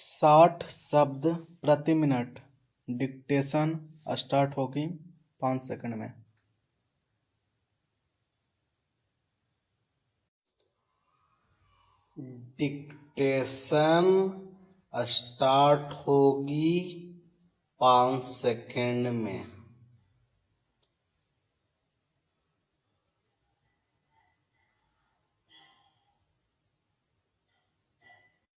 60 शब्द प्रति minute. Dictation start होगी 5 सेकंड में। डिक्टेशन स्टार्ट होगी 5 सेकंड में।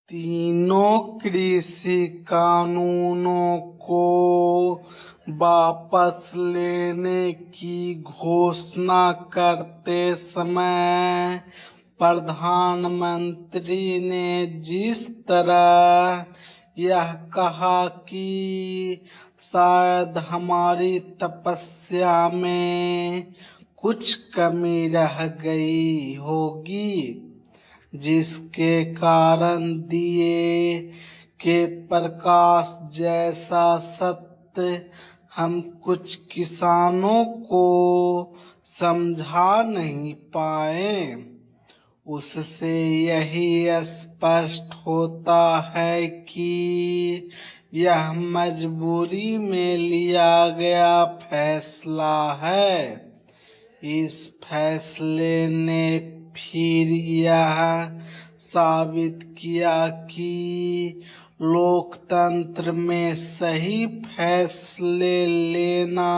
तीनों कृषि कानूनों को वापस लेने की घोषणा करते समय प्रधानमंत्री ने जिस तरह यह कहा कि शायद हमारी तपस्या में कुछ कमी रह गई होगी, जिसके कारण दिए के प्रकाश जैसा सत्य हम कुछ किसानों को समझा नहीं पाए, उससे यही स्पष्ट होता है कि यह मजबूरी में लिया गया फैसला है। इस फैसले ने फिर यह साबित किया कि लोकतंत्र में सही फैसले लेना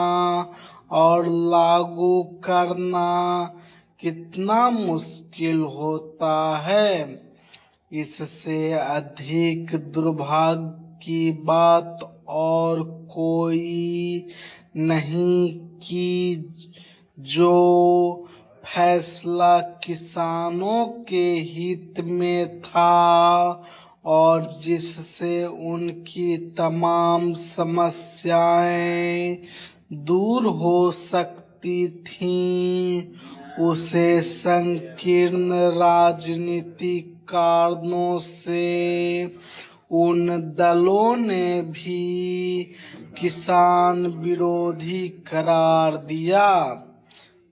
और लागू करना कितना मुश्किल होता है। इससे अधिक दुर्भाग्य की बात और कोई नहीं कि जो फैसला किसानों के हित में था और जिससे उनकी तमाम समस्याएं दूर हो सकती थीं, उसे संकीर्ण राजनीतिक कारणों से उन दलों ने भी किसान विरोधी करार दिया,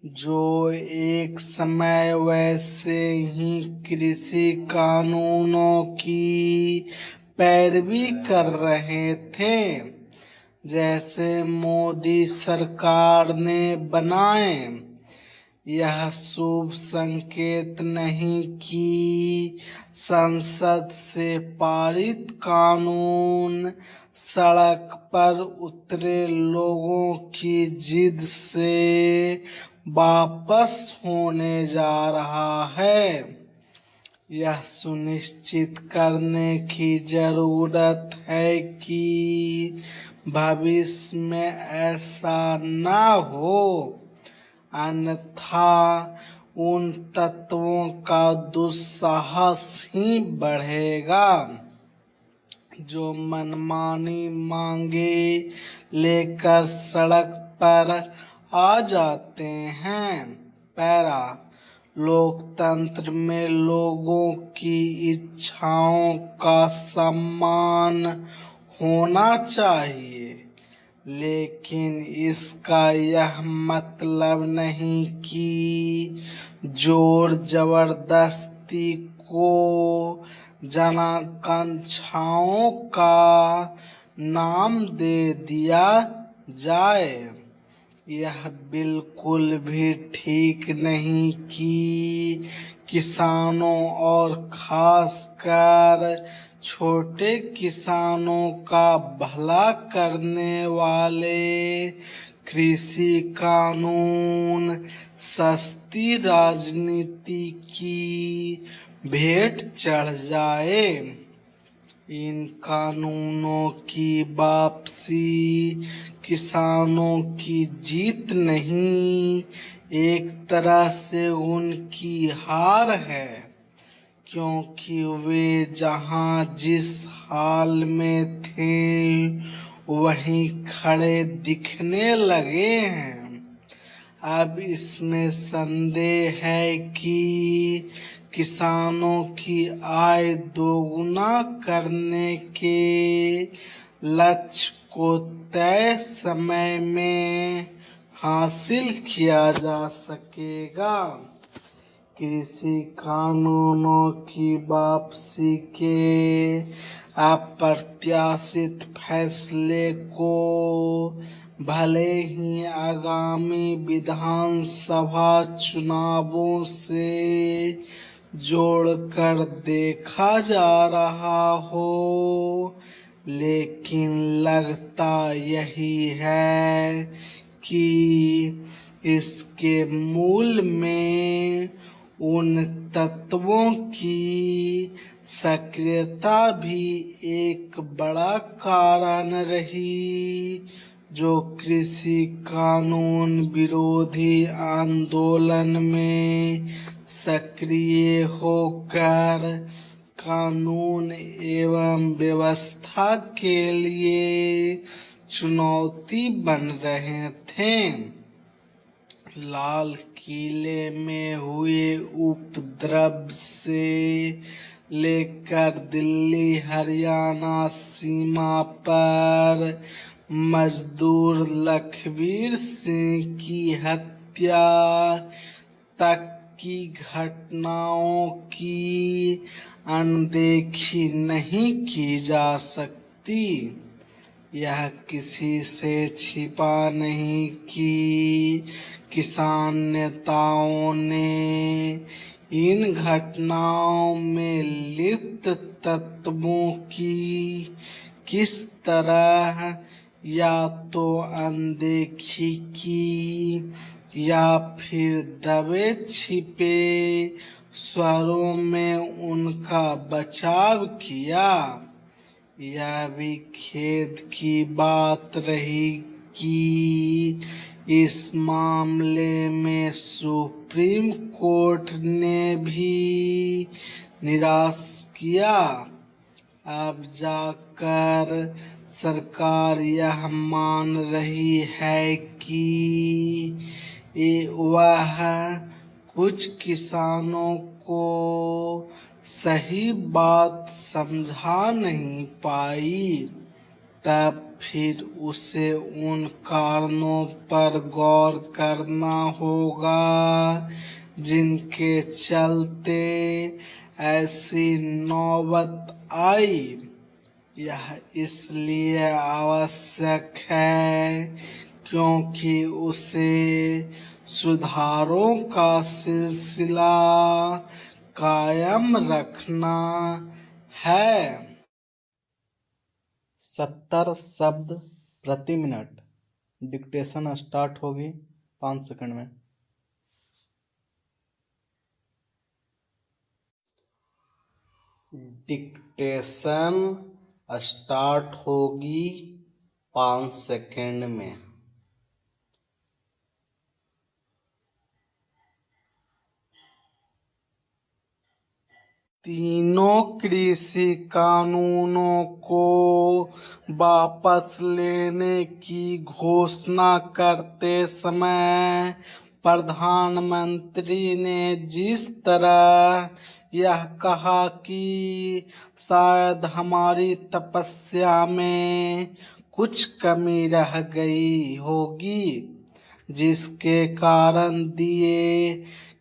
जो एक समय वैसे ही कृषि कानूनों की पैरवी कर रहे थे, जैसे मोदी सरकार ने बनाए। यह शुभ संकेत नहीं कि संसद से पारित कानून सड़क पर उतरे लोगों की जिद से वापस होने जा रहा है। यह सुनिश्चित करने की जरूरत है कि भविष्य में ऐसा न हो, अन्यथा उन तत्वों का दुस्साहस ही बढ़ेगा जो मनमानी मांगे लेकर सड़क पर आ जाते हैं। पैरा, लोकतंत्र में लोगों की इच्छाओं का सम्मान होना चाहिए, लेकिन इसका यह मतलब नहीं कि जोर जबरदस्ती को जनाकांक्षाओं का नाम दे दिया जाए। यह बिल्कुल भी ठीक नहीं कि किसानों और खासकर छोटे किसानों का भला करने वाले कृषि कानून सस्ती राजनीति की भेंट चढ़ जाए। इन कानूनों की वापसी किसानों की जीत नहीं, एक तरह से उनकी हार है, क्योंकि वे जहां जिस हाल में थे वहीं खड़े दिखने लगे हैं। अब इसमें संदेह है कि किसानों की आय दोगुना करने के लक्ष्य को तय समय में हासिल किया जा सकेगा। कृषि कानूनों की वापसी के अप्रत्याशित फैसले को भले ही आगामी विधानसभा चुनावों से जोड़कर देखा जा रहा हो, लेकिन लगता यही है कि इसके मूल में उन तत्वों की सक्रियता भी एक बड़ा कारण रही जो कृषि कानून विरोधी आंदोलन में सक्रिय होकर कानून एवं व्यवस्था के लिए चुनौती बन रहे थे। लाल किले में हुए उपद्रव से लेकर दिल्ली हरियाणा सीमा पर मजदूर लखबीर सिंह की हत्या तक की घटनाओं की अनदेखी नहीं की जा सकती। यह किसी से छिपा नहीं कि किसान नेताओं ने इन घटनाओं में लिप्त तत्वों की किस तरह या तो अनदेखी की या फिर दबे छिपे स्वरों में उनका बचाव किया। यह भी खेद की बात रही कि इस मामले में सुप्रीम कोर्ट ने भी निराश किया। अब जाकर सरकार यह मान रही है कि वह कुछ किसानों को सही बात समझा नहीं पाई, तब फिर उसे उन कारणों पर गौर करना होगा जिनके चलते ऐसी नौबत आई। यह इसलिए आवश्यक है क्योंकि उसे सुधारों का सिलसिला कायम रखना है। 70 शब्द प्रति मिनट। डिक्टेशन स्टार्ट होगी 5 सेकंड में। डिक्टेशन स्टार्ट होगी 5 सेकंड में। तीनों कृषि कानूनों को वापस लेने की घोषणा करते समय प्रधानमंत्री ने जिस तरह यह कहा कि शायद हमारी तपस्या में कुछ कमी रह गई होगी, जिसके कारण दिए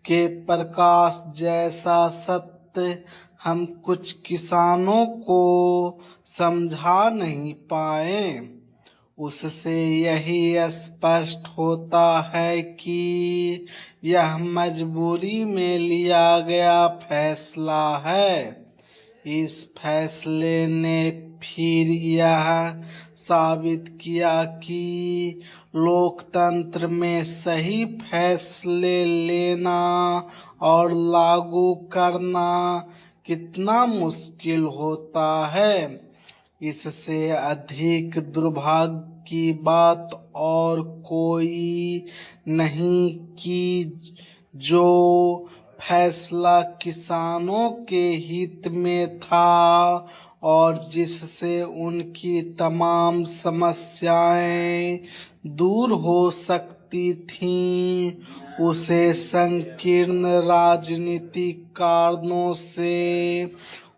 के प्रकाश जैसा सत्य हम कुछ किसानों को समझा नहीं पाए, उससे यही स्पष्ट होता है कि यह मजबूरी में लिया गया फैसला है। इस फैसले ने फिर यह साबित किया कि लोकतंत्र में सही फैसले लेना और लागू करना कितना मुश्किल होता है। इससे अधिक दुर्भाग्य की बात और कोई नहीं कि जो फैसला किसानों के हित में था और जिससे उनकी तमाम समस्याएं दूर हो सकती थीं, उसे संकीर्ण राजनीतिक कारणों से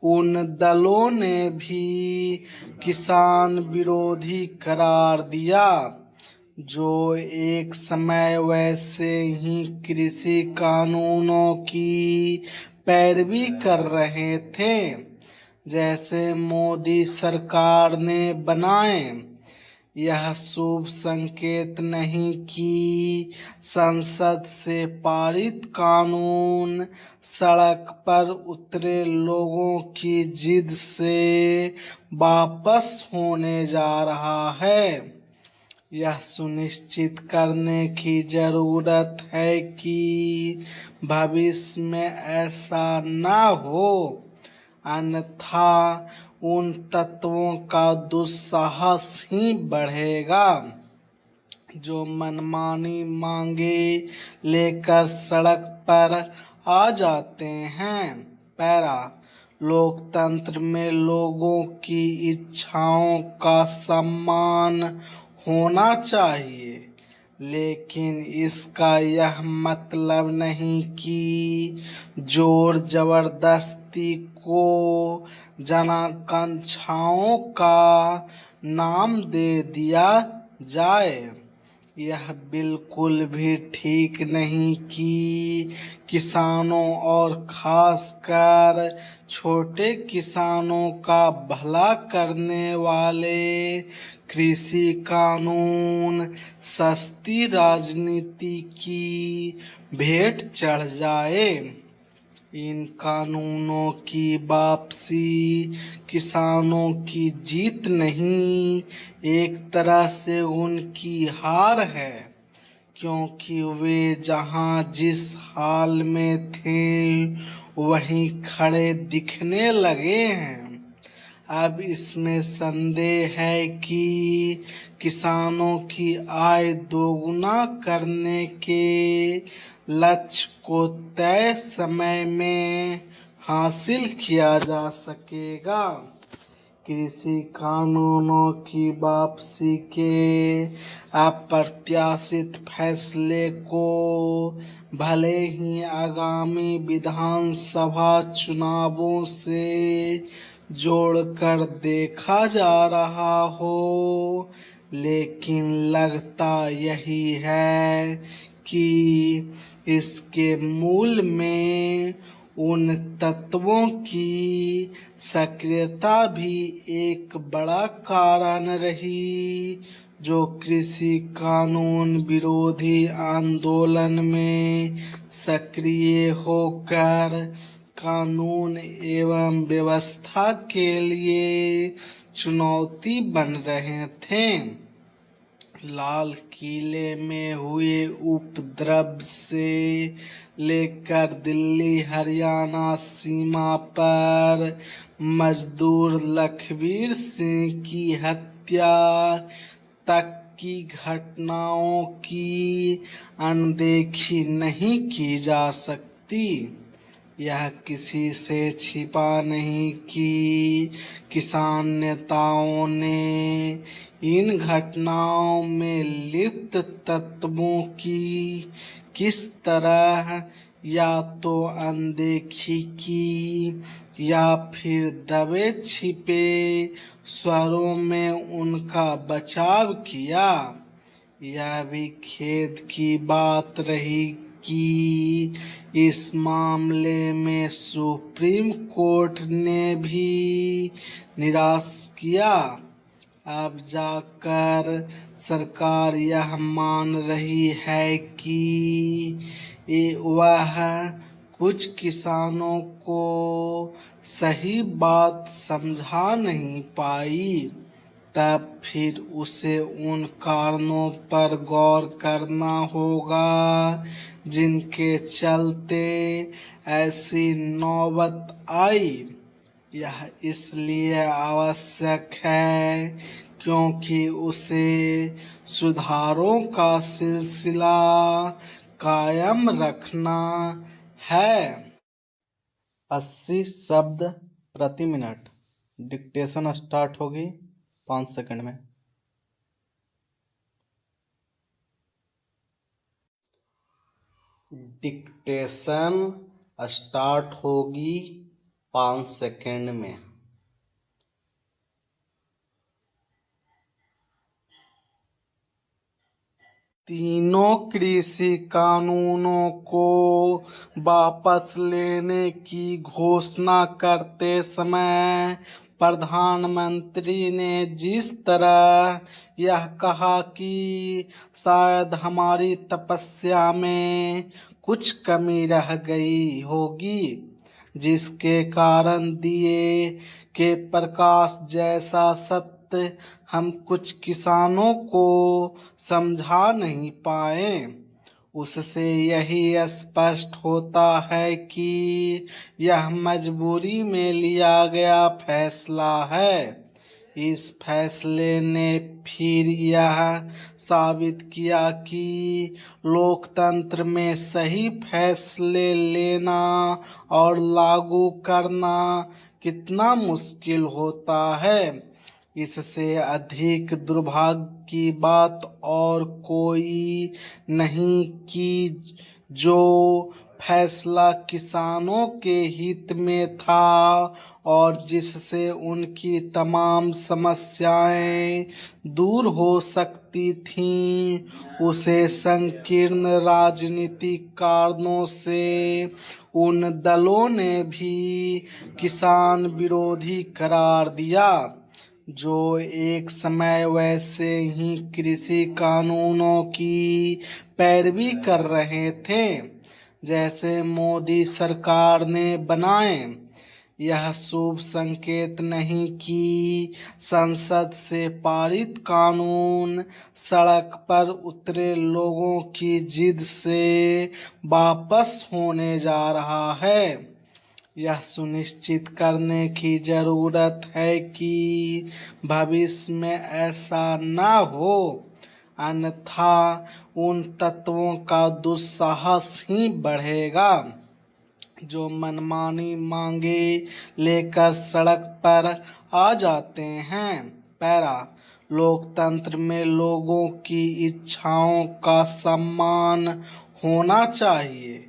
उन दलों ने भी किसान विरोधी करार दिया। जो एक समय वैसे ही कृषि कानूनों की पैरवी कर रहे थे जैसे मोदी सरकार ने बनाए। यह शुभ संकेत नहीं कि संसद से पारित कानून सड़क पर उतरे लोगों की जिद से वापस होने जा रहा है। यह सुनिश्चित करने की जरूरत है कि भविष्य में ऐसा न हो, अन्यथा उन तत्वों का दुस्साहस ही बढ़ेगा जो मनमानी मांगे लेकर सड़क पर आ जाते हैं। पैरा, लोकतंत्र में लोगों की इच्छाओं का सम्मान होना चाहिए, लेकिन इसका यह मतलब नहीं कि जोर जबरदस्ती को जनाकांक्षाओं का नाम दे दिया जाए। यह बिल्कुल भी ठीक नहीं कि किसानों और खासकर छोटे किसानों का भला करने वाले कृषि कानून सस्ती राजनीति की भेंट चढ़ जाए। इन कानूनों की वापसी किसानों की जीत नहीं, एक तरह से उनकी हार है, क्योंकि वे जहां जिस हाल में थे वहीं खड़े दिखने लगे हैं। अब इसमें संदेह है कि किसानों की आय दोगुना करने के लक्ष्य को तय समय में हासिल किया जा सकेगा। कृषि कानूनों की वापसी के अप्रत्याशित फैसले को भले ही आगामी विधानसभा चुनावों से जोड़कर देखा जा रहा हो, लेकिन लगता यही है कि इसके मूल में उन तत्वों की सक्रियता भी एक बड़ा कारण रही जो कृषि कानून विरोधी आंदोलन में सक्रिय होकर कानून एवं व्यवस्था के लिए चुनौती बन रहे थे। लाल किले में हुए उपद्रव से लेकर दिल्ली हरियाणा सीमा पर मजदूर लखबीर सिंह की हत्या तक की घटनाओं की अनदेखी नहीं की जा सकती। यह किसी से छिपा नहीं कि किसान नेताओं ने इन घटनाओं में लिप्त तत्वों की किस तरह या तो अनदेखी की या फिर दबे छिपे स्वरों में उनका बचाव किया। यह भी खेद की बात रही कि इस मामले में सुप्रीम कोर्ट ने भी निराश किया। अब जाकर सरकार यह मान रही है कि वह कुछ किसानों को सही बात समझा नहीं पाई, तब फिर उसे उन कारणों पर गौर करना होगा जिनके चलते ऐसी नौबत आई। यह इसलिए आवश्यक है क्योंकि उसे सुधारों का सिलसिला कायम रखना है। 80 शब्द प्रति मिनट। डिक्टेशन स्टार्ट होगी 5 सेकंड में। डिक्टेशन स्टार्ट होगी 5 सेकंड में। तीनों कृषि कानूनों को वापस लेने की घोषणा करते समय प्रधानमंत्री ने जिस तरह यह कहा कि शायद हमारी तपस्या में कुछ कमी रह गई होगी, जिसके कारण दिए के प्रकाश जैसा सत्य हम कुछ किसानों को समझा नहीं पाए, उससे यही स्पष्ट होता है कि यह मजबूरी में लिया गया फैसला है। इस फैसले ने फिर यह साबित किया कि लोकतंत्र में सही फैसले लेना और लागू करना कितना मुश्किल होता है। इससे अधिक दुर्भाग्य की बात और कोई नहीं कि जो फैसला किसानों के हित में था और जिससे उनकी तमाम समस्याएं दूर हो सकती थीं, उसे संकीर्ण राजनीतिक कारणों से उन दलों ने भी किसान विरोधी करार दिया, जो एक समय वैसे ही कृषि कानूनों की पैरवी कर रहे थे जैसे मोदी सरकार ने बनाए। यह शुभ संकेत नहीं कि संसद से पारित कानून सड़क पर उतरे लोगों की जिद से वापस होने जा रहा है। यह सुनिश्चित करने की जरूरत है कि भविष्य में ऐसा न हो, अन्यथा उन तत्वों का दुस्साहस ही बढ़ेगा जो मनमानी मांगे लेकर सड़क पर आ जाते हैं। पैरा लोकतंत्र में लोगों की इच्छाओं का सम्मान होना चाहिए,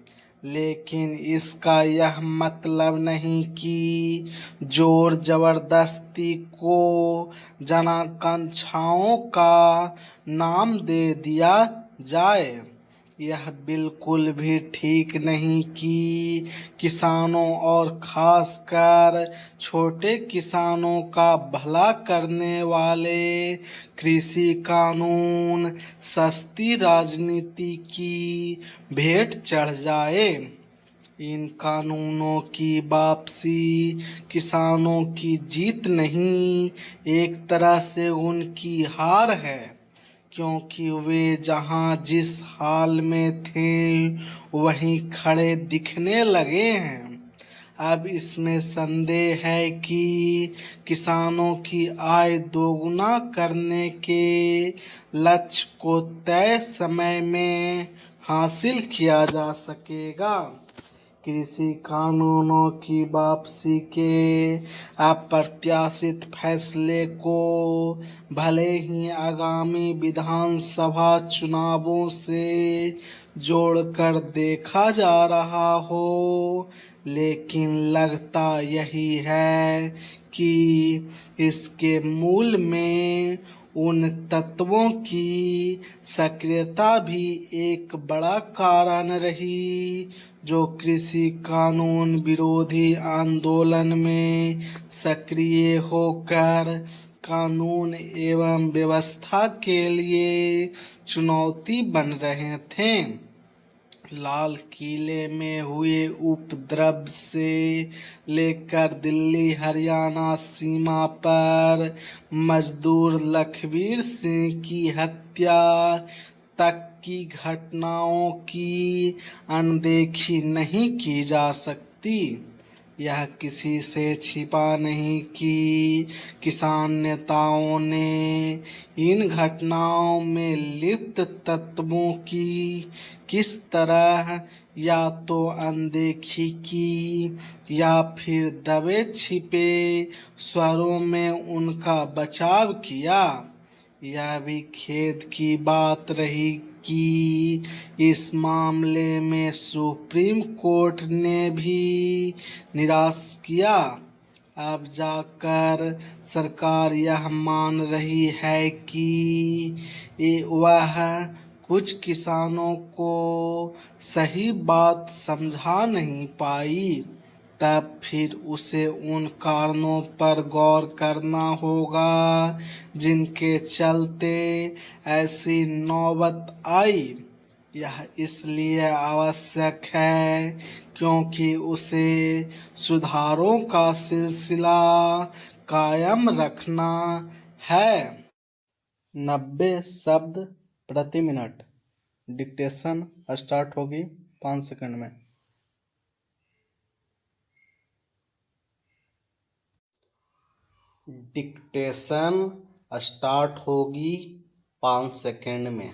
लेकिन इसका यह मतलब नहीं कि जोर जबरदस्ती को जनाकांक्षाओं का नाम दे दिया जाए। यह बिल्कुल भी ठीक नहीं कि किसानों और खासकर छोटे किसानों का भला करने वाले कृषि कानून सस्ती राजनीति की भेंट चढ़ जाए। इन कानूनों की वापसी किसानों की जीत नहीं, एक तरह से उनकी हार है, क्योंकि वे जहां जिस हाल में थे वहीं खड़े दिखने लगे हैं। अब इसमें संदेह है कि किसानों की आय दोगुना करने के लक्ष्य को तय समय में हासिल किया जा सकेगा। कृषि कानूनों की वापसी के अप्रत्याशित फैसले को भले ही आगामी विधानसभा चुनावों से जोड़कर देखा जा रहा हो, लेकिन लगता यही है कि इसके मूल में उन तत्वों की सक्रियता भी एक बड़ा कारण रही जो कृषि कानून विरोधी आंदोलन में सक्रिय होकर कानून एवं व्यवस्था के लिए चुनौती बन रहे थे। लाल किले में हुए उपद्रव से लेकर दिल्ली हरियाणा सीमा पर मजदूर लखबीर सिंह की हत्या तक की घटनाओं की अनदेखी नहीं की जा सकती। यह किसी से छिपा नहीं कि किसान नेताओं ने इन घटनाओं में लिप्त तत्वों की किस तरह या तो अनदेखी की या फिर दबे छिपे स्वरों में उनका बचाव किया। यह भी खेद की बात रही कि इस मामले में सुप्रीम कोर्ट ने भी निराश किया। अब जाकर सरकार यह मान रही है कि वह कुछ किसानों को सही बात समझा नहीं पाई, तब फिर उसे उन कारणों पर गौर करना होगा जिनके चलते ऐसी नौबत आई। यह इसलिए आवश्यक है क्योंकि उसे सुधारों का सिलसिला कायम रखना है। 90 शब्द प्रति मिनट। डिक्टेशन स्टार्ट होगी 5 सेकंड में। डिक्टेशन स्टार्ट होगी 5 सेकंड में।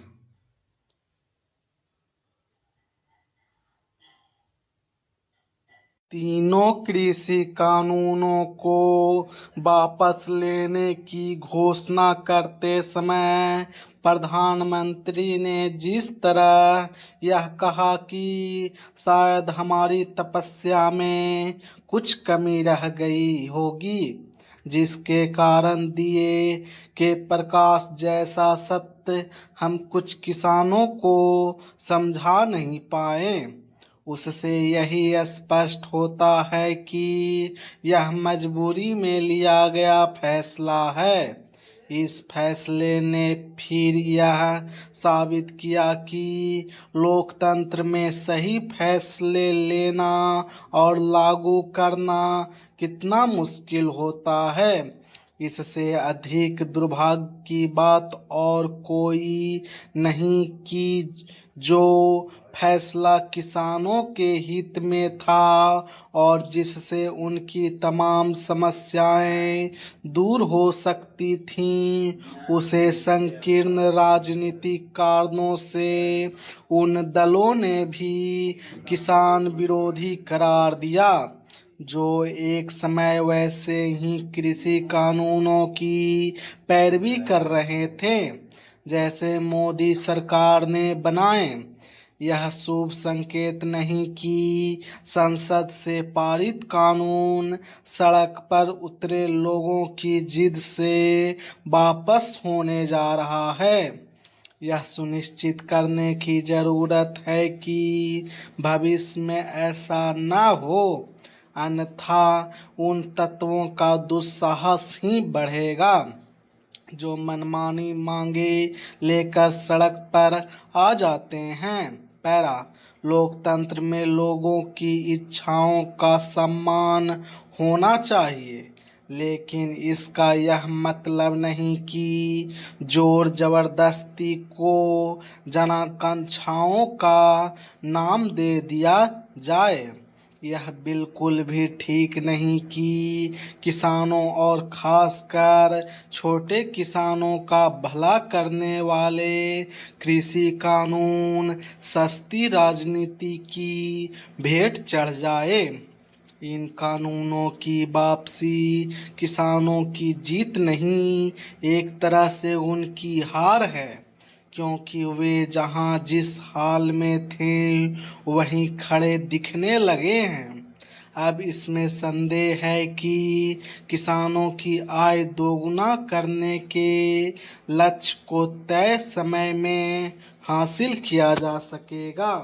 तीनों कृषि कानूनों को वापस लेने की घोषणा करते समय प्रधानमंत्री ने जिस तरह यह कहा कि शायद हमारी तपस्या में कुछ कमी रह गई होगी, जिसके कारण दिए के प्रकाश जैसा सत्य हम कुछ किसानों को समझा नहीं पाए, उससे यही स्पष्ट होता है कि यह मजबूरी में लिया गया फैसला है। इस फैसले ने फिर यह साबित किया कि लोकतंत्र में सही फैसले लेना और लागू करना कितना मुश्किल होता है। इससे अधिक दुर्भाग्य की बात और कोई नहीं कि जो फैसला किसानों के हित में था और जिससे उनकी तमाम समस्याएं दूर हो सकती थीं, उसे संकीर्ण राजनीतिक कारणों से उन दलों ने भी किसान विरोधी करार दिया जो एक समय वैसे ही कृषि कानूनों की पैरवी कर रहे थे जैसे मोदी सरकार ने बनाए। यह शुभ संकेत नहीं कि संसद से पारित कानून सड़क पर उतरे लोगों की जिद से वापस होने जा रहा है। यह सुनिश्चित करने की जरूरत है कि भविष्य में ऐसा न हो, अन्यथा उन तत्वों का दुस्साहस ही बढ़ेगा जो मनमानी मांगे लेकर सड़क पर आ जाते हैं। पैरा, लोकतंत्र में लोगों की इच्छाओं का सम्मान होना चाहिए, लेकिन इसका यह मतलब नहीं कि जोर जबरदस्ती को जनाकांक्षाओं का नाम दे दिया जाए। यह बिल्कुल भी ठीक नहीं कि किसानों और खासकर छोटे किसानों का भला करने वाले कृषि कानून सस्ती राजनीति की भेंट चढ़ जाए। इन कानूनों की वापसी किसानों की जीत नहीं, एक तरह से उनकी हार है, क्योंकि वे जहां जिस हाल में थे वहीं खड़े दिखने लगे हैं। अब इसमें संदेह है कि किसानों की आय दोगुना करने के लक्ष्य को तय समय में हासिल किया जा सकेगा।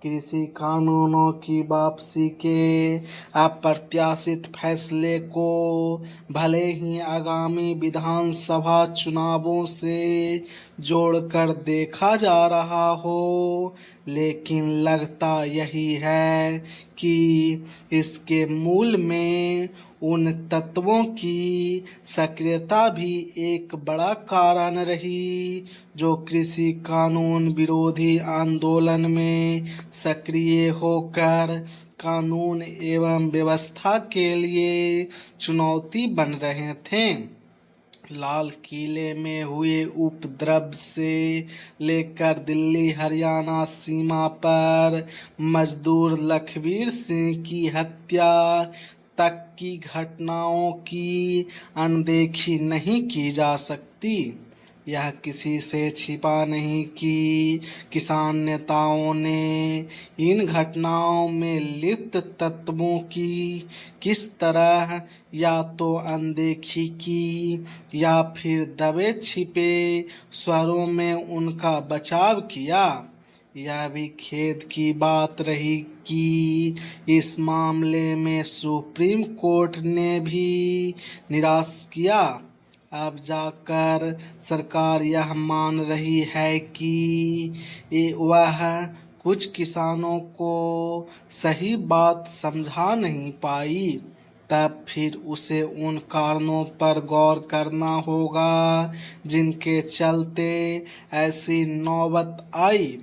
कृषि कानूनों की वापसी के अप्रत्याशित फैसले को भले ही आगामी विधानसभा चुनावों से जोड़कर देखा जा रहा हो, लेकिन लगता यही है कि इसके मूल में उन तत्वों की सक्रियता भी एक बड़ा कारण रही जो कृषि कानून विरोधी आंदोलन में सक्रिय होकर कानून एवं व्यवस्था के लिए चुनौती बन रहे थे। लाल किले में हुए उपद्रव से लेकर दिल्ली हरियाणा सीमा पर मजदूर लखबीर सिंह की हत्या तक की घटनाओं की अनदेखी नहीं की जा सकती। यह किसी से छिपा नहीं कि किसान नेताओं ने इन घटनाओं में लिप्त तत्वों की किस तरह या तो अनदेखी की या फिर दबे छिपे स्वरों में उनका बचाव किया। यह भी खेद की बात रही कि इस मामले में सुप्रीम कोर्ट ने भी निराश किया। अब जाकर सरकार यह मान रही है कि वह कुछ किसानों को सही बात समझा नहीं पाई, तब फिर उसे उन कारणों पर गौर करना होगा जिनके चलते ऐसी नौबत आई।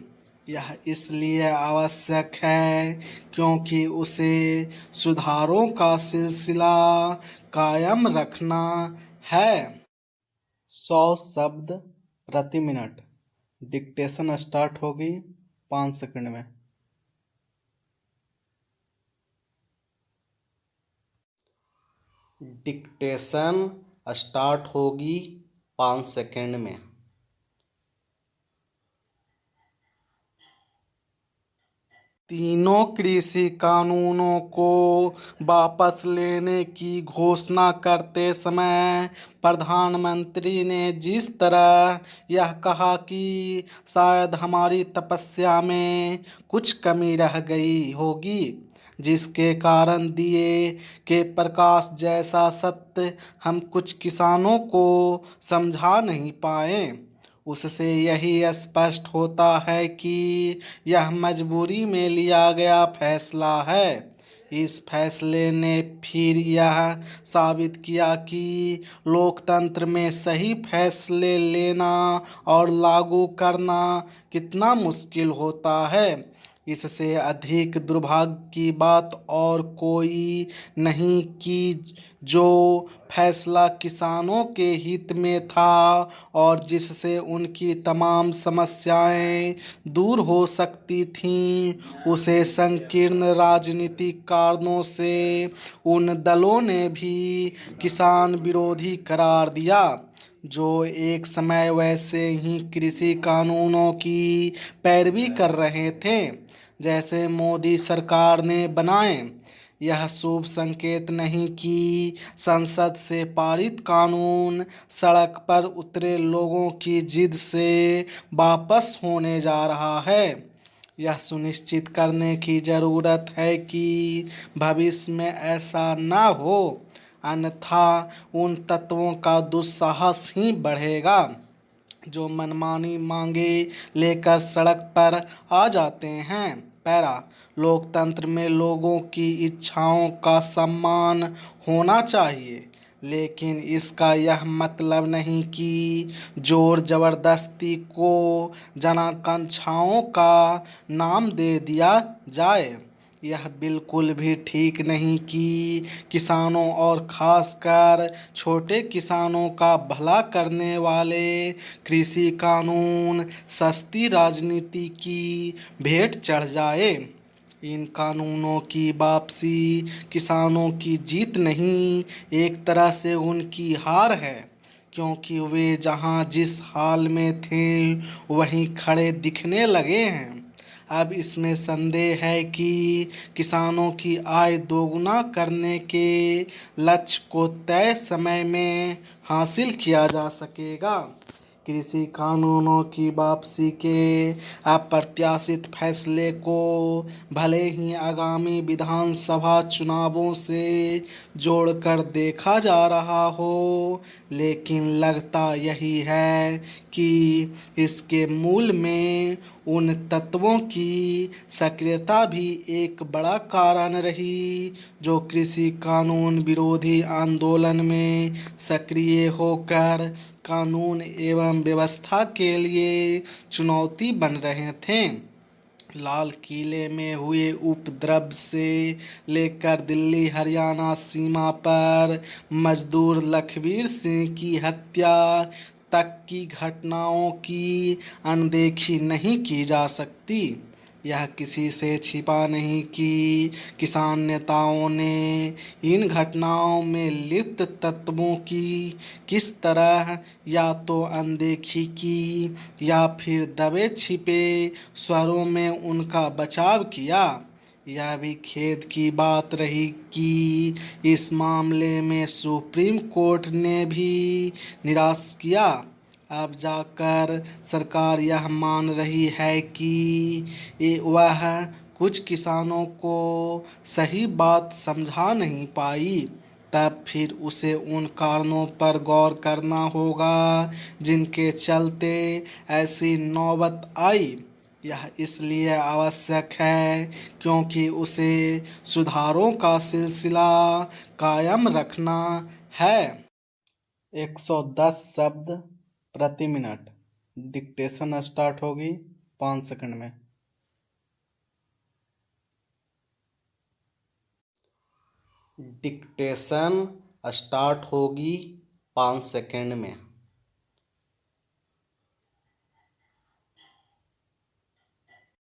यह इसलिए आवश्यक है क्योंकि उसे सुधारों का सिलसिला कायम रखना है। 100 शब्द प्रति मिनट। डिक्टेशन स्टार्ट होगी 5 सेकंड में। डिक्टेशन स्टार्ट होगी 5 सेकंड में। तीनों कृषि कानूनों को वापस लेने की घोषणा करते समय प्रधानमंत्री ने जिस तरह यह कहा कि शायद हमारी तपस्या में कुछ कमी रह गई होगी, जिसके कारण दिए के प्रकाश जैसा सत्य हम कुछ किसानों को समझा नहीं पाए, उससे यही स्पष्ट होता है कि यह मजबूरी में लिया गया फैसला है। इस फैसले ने फिर यह साबित किया कि लोकतंत्र में सही फैसले लेना और लागू करना कितना मुश्किल होता है। इससे अधिक दुर्भाग्य की बात और कोई नहीं कि जो फैसला किसानों के हित में था और जिससे उनकी तमाम समस्याएं दूर हो सकती थीं, उसे संकीर्ण राजनीतिक कारणों से उन दलों ने भी किसान विरोधी करार दिया जो एक समय वैसे ही कृषि कानूनों की पैरवी कर रहे थे जैसे मोदी सरकार ने बनाए। यह शुभ संकेत नहीं कि संसद से पारित कानून सड़क पर उतरे लोगों की जिद से वापस होने जा रहा है। यह सुनिश्चित करने की ज़रूरत है कि भविष्य में ऐसा न हो, अन्यथा उन तत्वों का दुस्साहस ही बढ़ेगा जो मनमानी मांगे लेकर सड़क पर आ जाते हैं। पैरा, लोकतंत्र में लोगों की इच्छाओं का सम्मान होना चाहिए, लेकिन इसका यह मतलब नहीं कि जोर जबरदस्ती को जनाकांक्षाओं का नाम दे दिया जाए। यह बिल्कुल भी ठीक नहीं कि किसानों और खासकर छोटे किसानों का भला करने वाले कृषि कानून सस्ती राजनीति की भेंट चढ़ जाए। इन कानूनों की वापसी किसानों की जीत नहीं, एक तरह से उनकी हार है, क्योंकि वे जहां जिस हाल में थे वहीं खड़े दिखने लगे हैं। अब इसमें संदेह है कि किसानों की आय दोगुना करने के लक्ष्य को तय समय में हासिल किया जा सकेगा। कृषि कानूनों की वापसी के अप्रत्याशित फैसले को भले ही आगामी विधानसभा चुनावों से जोड़कर देखा जा रहा हो, लेकिन लगता यही है कि इसके मूल में उन तत्वों की सक्रियता भी एक बड़ा कारण रही जो कृषि कानून विरोधी आंदोलन में सक्रिय होकर कानून एवं व्यवस्था के लिए चुनौती बन रहे थे। लाल किले में हुए उपद्रव से लेकर दिल्ली हरियाणा सीमा पर मजदूर लखबीर सिंह की हत्या तक की घटनाओं की अनदेखी नहीं की जा सकती। यह किसी से छिपा नहीं कि किसान नेताओं ने इन घटनाओं में लिप्त तत्वों की किस तरह या तो अनदेखी की या फिर दबे छिपे स्वरों में उनका बचाव किया। यह भी खेद की बात रही कि इस मामले में सुप्रीम कोर्ट ने भी निराश किया। अब जाकर सरकार यह मान रही है कि वह कुछ किसानों को सही बात समझा नहीं पाई। तब फिर उसे उन कारणों पर गौर करना होगा जिनके चलते ऐसी नौबत आई। यह इसलिए आवश्यक है क्योंकि उसे सुधारों का सिलसिला कायम रखना है। 110 शब्द प्रति मिनट। डिक्टेशन स्टार्ट होगी 5 सेकंड में। डिक्टेशन स्टार्ट होगी 5 सेकंड में।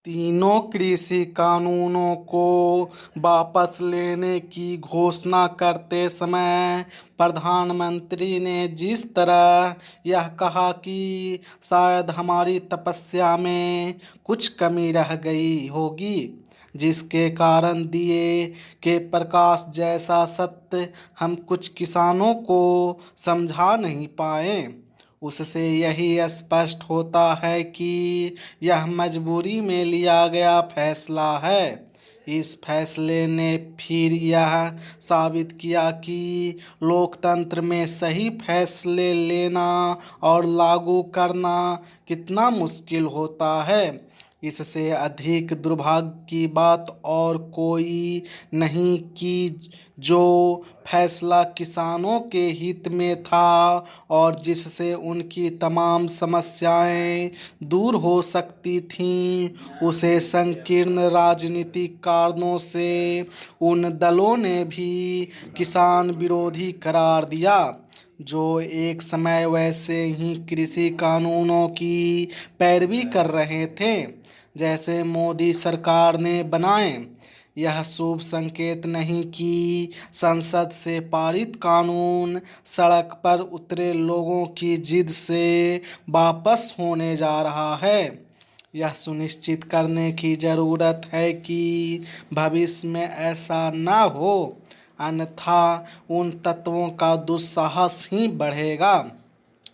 तीनों कृषि कानूनों को वापस लेने की घोषणा करते समय प्रधानमंत्री ने जिस तरह यह कहा कि शायद हमारी तपस्या में कुछ कमी रह गई होगी, जिसके कारण दिए के प्रकाश जैसा सत्य हम कुछ किसानों को समझा नहीं पाए, उससे यही स्पष्ट होता है कि यह मजबूरी में लिया गया फैसला है। इस फैसले ने फिर यह साबित किया कि लोकतंत्र में सही फैसले लेना और लागू करना कितना मुश्किल होता है। इससे अधिक दुर्भाग्य की बात और कोई नहीं कि जो फैसला किसानों के हित में था और जिससे उनकी तमाम समस्याएं दूर हो सकती थीं, उसे संकीर्ण राजनीतिक कारणों से उन दलों ने भी किसान विरोधी करार दिया जो एक समय वैसे ही कृषि कानूनों की पैरवी कर रहे थे जैसे मोदी सरकार ने बनाए। यह शुभ संकेत नहीं कि संसद से पारित कानून सड़क पर उतरे लोगों की जिद से वापस होने जा रहा है। यह सुनिश्चित करने की ज़रूरत है कि भविष्य में ऐसा न हो, अन्यथा उन तत्वों का दुस्साहस ही बढ़ेगा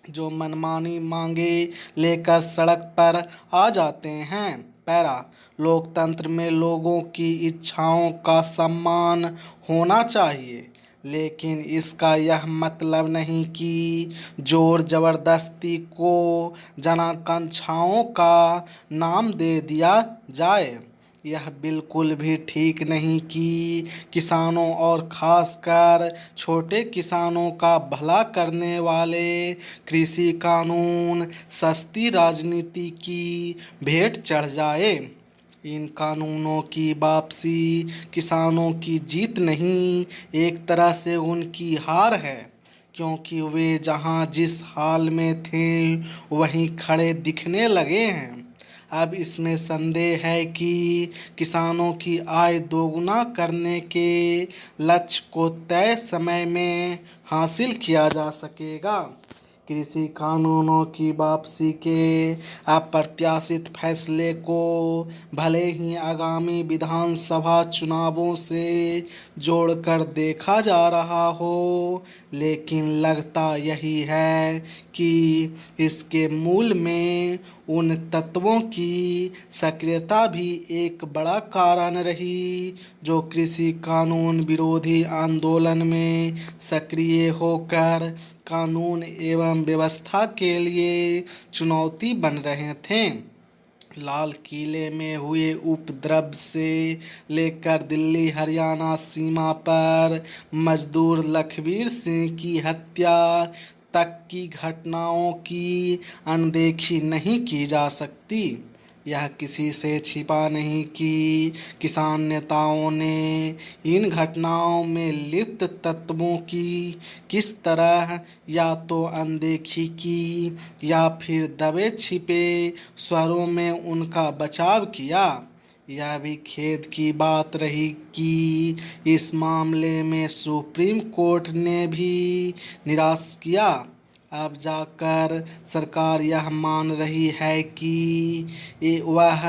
जो मनमानी मांगे लेकर सड़क पर आ जाते हैं। पैरा, लोकतंत्र में लोगों की इच्छाओं का सम्मान होना चाहिए, लेकिन इसका यह मतलब नहीं कि जोर जबरदस्ती को जनाकांक्षाओं का नाम दे दिया जाए। यह बिल्कुल भी ठीक नहीं कि किसानों और खासकर छोटे किसानों का भला करने वाले कृषि कानून सस्ती राजनीति की भेंट चढ़ जाए। इन कानूनों की वापसी किसानों की जीत नहीं, एक तरह से उनकी हार है, क्योंकि वे जहां जिस हाल में थे वहीं खड़े दिखने लगे हैं। अब इसमें संदेह है कि किसानों की आय दोगुना करने के लक्ष्य को तय समय में हासिल किया जा सकेगा। कृषि कानूनों की वापसी के अप्रत्याशित फैसले को भले ही आगामी विधानसभा चुनावों से जोड़कर देखा जा रहा हो, लेकिन लगता यही है कि इसके मूल में उन तत्वों की सक्रियता भी एक बड़ा कारण रही जो कृषि कानून विरोधी आंदोलन में सक्रिय होकर कानून एवं व्यवस्था के लिए चुनौती बन रहे थे। लाल किले में हुए उपद्रव से लेकर दिल्ली हरियाणा सीमा पर मजदूर लखबीर सिंह की हत्या तक की घटनाओं की अनदेखी नहीं की जा सकती। यह किसी से छिपा नहीं कि किसान नेताओं ने इन घटनाओं में लिप्त तत्वों की किस तरह या तो अनदेखी की या फिर दबे छिपे स्वरों में उनका बचाव किया। यह भी खेद की बात रही कि इस मामले में सुप्रीम कोर्ट ने भी निराश किया। अब जाकर सरकार यह मान रही है कि वह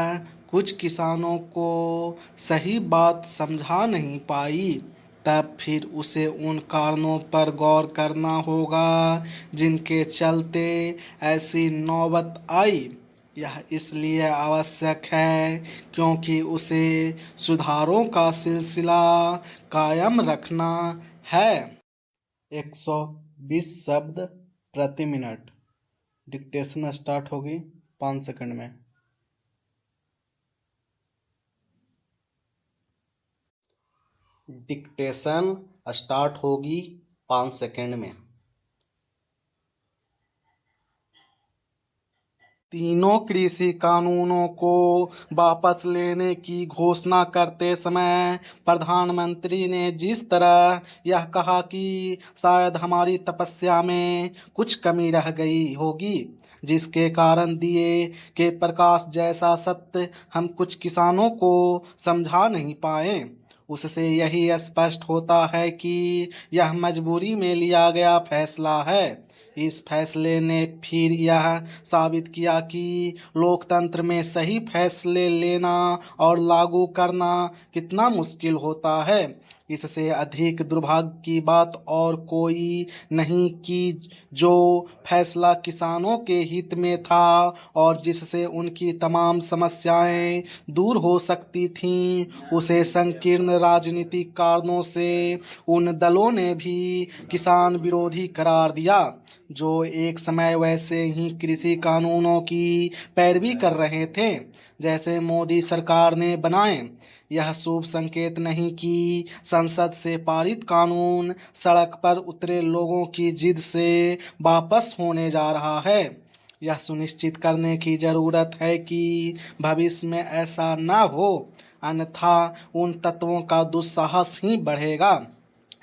कुछ किसानों को सही बात समझा नहीं पाई। तब फिर उसे उन कारणों पर गौर करना होगा जिनके चलते ऐसी नौबत आई। यह इसलिए आवश्यक है क्योंकि उसे सुधारों का सिलसिला कायम रखना है। 120 शब्द प्रति मिनट। डिक्टेशन स्टार्ट होगी 5 सेकंड में। डिक्टेशन स्टार्ट होगी 5 सेकंड में। तीनों कृषि कानूनों को वापस लेने की घोषणा करते समय प्रधानमंत्री ने जिस तरह यह कहा कि शायद हमारी तपस्या में कुछ कमी रह गई होगी, जिसके कारण दिए के प्रकाश जैसा सत्य हम कुछ किसानों को समझा नहीं पाए, उससे यही स्पष्ट होता है कि यह मजबूरी में लिया गया फैसला है। इस फैसले ने फिर यह साबित किया कि लोकतंत्र में सही फैसले लेना और लागू करना कितना मुश्किल होता है। इससे अधिक दुर्भाग्य की बात और कोई नहीं कि जो फैसला किसानों के हित में था और जिससे उनकी तमाम समस्याएं दूर हो सकती थीं, उसे संकीर्ण राजनीतिक कारणों से उन दलों ने भी किसान विरोधी करार दिया जो एक समय वैसे ही कृषि कानूनों की पैरवी कर रहे थे जैसे मोदी सरकार ने बनाए। यह शुभ संकेत नहीं कि संसद से पारित कानून सड़क पर उतरे लोगों की जिद से वापस होने जा रहा है। यह सुनिश्चित करने की जरूरत है कि भविष्य में ऐसा न हो, अन्यथा उन तत्वों का दुस्साहस ही बढ़ेगा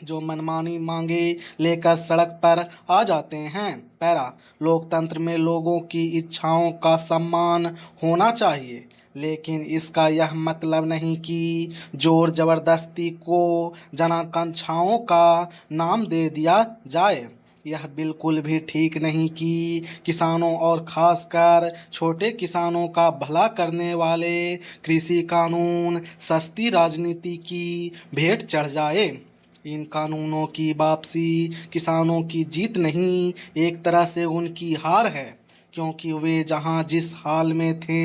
जो मनमानी मांगे लेकर सड़क पर आ जाते हैं। पैरा, लोकतंत्र में लोगों की इच्छाओं का सम्मान होना चाहिए, लेकिन इसका यह मतलब नहीं कि जोर जबरदस्ती को जनाकांक्षाओं का नाम दे दिया जाए। यह बिल्कुल भी ठीक नहीं कि किसानों और खासकर छोटे किसानों का भला करने वाले कृषि कानून सस्ती राजनीति की भेंट चढ़ जाए। इन कानूनों की वापसी किसानों की जीत नहीं, एक तरह से उनकी हार है, क्योंकि वे जहां जिस हाल में थे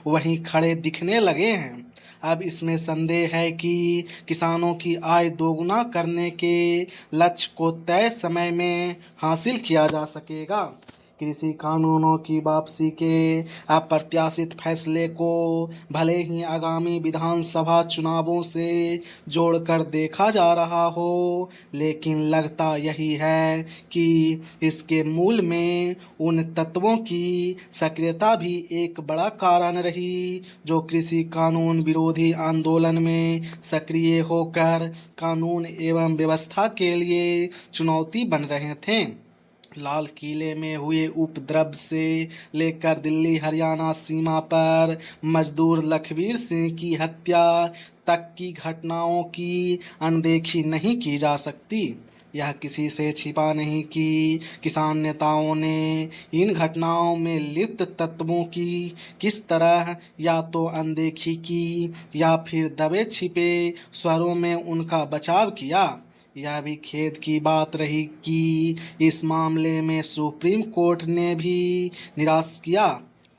वहीं खड़े दिखने लगे हैं। अब इसमें संदेह है कि किसानों की आय दोगुना करने के लक्ष्य को तय समय में हासिल किया जा सकेगा। कृषि कानूनों की वापसी के अप्रत्याशित फैसले को भले ही आगामी विधानसभा चुनावों से जोड़कर देखा जा रहा हो, लेकिन लगता यही है कि इसके मूल में उन तत्वों की सक्रियता भी एक बड़ा कारण रही जो कृषि कानून विरोधी आंदोलन में सक्रिय होकर कानून एवं व्यवस्था के लिए चुनौती बन रहे थे। लाल किले में हुए उपद्रव से लेकर दिल्ली हरियाणा सीमा पर मजदूर लखबीर सिंह की हत्या तक की घटनाओं की अनदेखी नहीं की जा सकती। यह किसी से छिपा नहीं कि किसान नेताओं ने इन घटनाओं में लिप्त तत्वों की किस तरह या तो अनदेखी की या फिर दबे छिपे स्वरों में उनका बचाव किया। यह भी खेद की बात रही कि इस मामले में सुप्रीम कोर्ट ने भी निराश किया।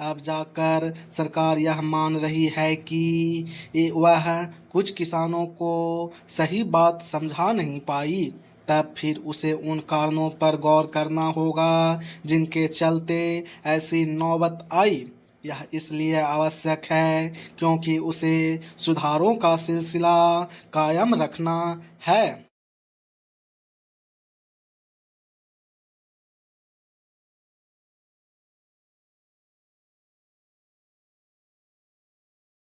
अब जाकर सरकार यह मान रही है कि वह कुछ किसानों को सही बात समझा नहीं पाई। तब फिर उसे उन कारणों पर गौर करना होगा जिनके चलते ऐसी नौबत आई। यह इसलिए आवश्यक है क्योंकि उसे सुधारों का सिलसिला कायम रखना है।